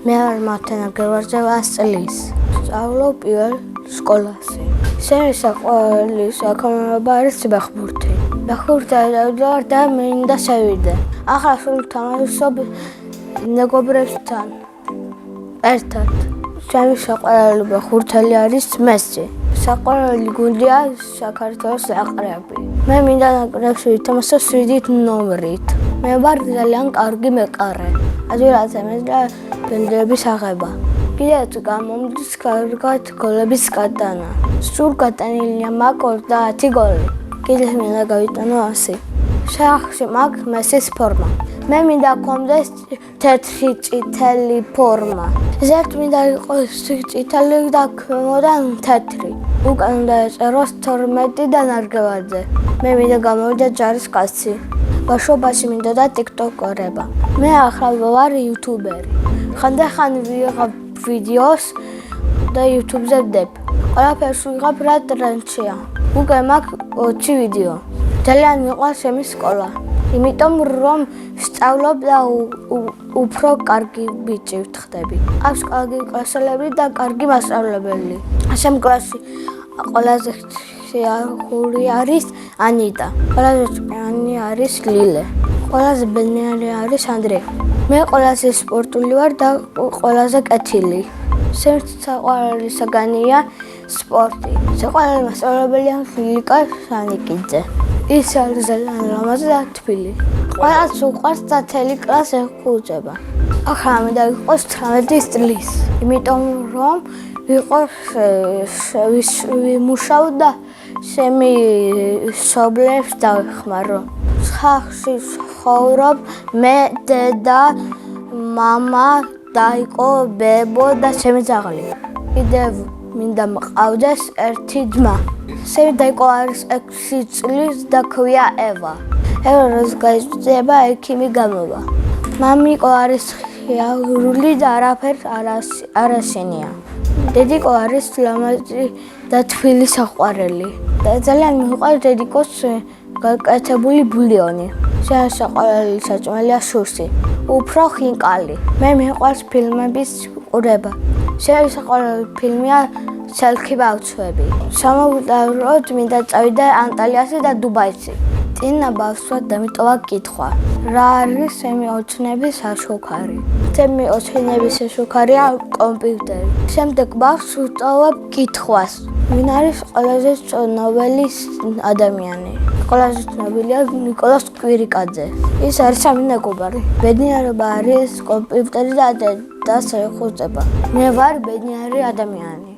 მე არ მათენა გევარზე 100 წლის. სწავლობ პირველ სკოლაზე. ჩემი საყვარელი საქმიანობა არის ფეხბურთი. ფეხბურთი ვარ და მინდა შევიდე. ახლა სულ თამაშობ მეგობრებთან ერთად. ჩემი საყვარელი ფეხბურთელი არის მესი. საყვარელი გუნდია საქართველოს აყრეები. მე მინდა ნაკრებში ვითამაშო 7 ნომრით. მე ვარ ძალიან კარგი მეყარე. ადვილად ემეძლა პენდელების აღება. კიდევ გამომდის კარგად გოლების გატანა. სულ გატანილია მაგ 30 გოლი. კიდევ მინდა გავიტანო 100. შახში მაგ მესის ფორმა. მე მინდა გქონდეს თეთრი წითელი ფორმა. ზედ მინდა იყოს წითელი და ქვემოდან თეთრი. უკან უნდა ეწეროს 12 და ნარგევაძე. მე მინდა გამოვიდა ჯარისკაცი. ბავშვობაში მინდოდა ტიკტოკერება. მე ახლა ვარ იუთუბერი. ხანდახან ვიღებ ვიდეოს და იუთუბზე ვდებ. ყველაფერს ვიღებ რა ტრენდია. უკვე მაქვს 20 ვიდეო. ძალიან მიყვარს ჩემი სკოლა. იმიტომ რომ ვსწავლობ და უფრო კარგი ბიჭი ვხდები. აქვს კარგი კლასელები და კარგი მასწავლებელი. ჩემ კლასში ყველაზე ხშირი არის ანიტა. ყველაზე ჭკვიანი არის ლილე. ყველაზე ბედნიერი არის ანდრე. მე ყველაზე სპორტული ვარ და ყველაზე კეთილი. ჩემს საყვარელი საგანია სპორტი. საყვარელი მასწავლებელია ლიკა შანიკიძე. ის არის ძალიან ლამაზი და თბილი. ყველას უყვარს და მთელი კლასი ეხუძება. ახლა მინდა ვიყოს 18 წლის. იმიტომ რომ ვიმუშაო და ჩემი მშობლებს დავეხმარო. ხახში ცხოვრობ მე, დედა, მამა, დაიკო, ბებო და ჩემი ძაღლი. კიდევ მინდა მყავდეს ერთი ძმა. ჩემი დაიკო არის 6 წლის და ქვია ევა. ევა როდის გაიზრდება ექიმი გამოვა. მამიკო არის ხიარული და არაფერს არ აშენია. დედიკო არის ლამაზი და თბილი საყვარელი. და ძალიან მიყვარს დედიკოს გაკეთებული ბულიონი. ჩემი საყვარელი საჭმელია შურსი. უფრო ხინკალი. მე მიყვარს ფილმების ყურება. ჩემი საყვარელი ფილმია სელქი ბავშვები. სამოგვიდავროთ მინდა წავიდე ანტალიასი და დუბაიში. წინა ბავშვად დამიტოვა კითხვა. რა არის ჩემი ოცნების საშუქარი? ჩემი ოცნების საშუქარია კომპიუტერი. შემდეგ ბავშვს ვტოვებ კითხვას. ვინ არის ყველაზე ცნობილი ადამიანი? ყველაზე ცნობილია ნიკოლას კვირიკაძე. ის არის სამი მეგობარი. ბედნიერება არის კომპიუტერი და დედას ეხუძება. მე ვარ ბედნიერი ადამიანი.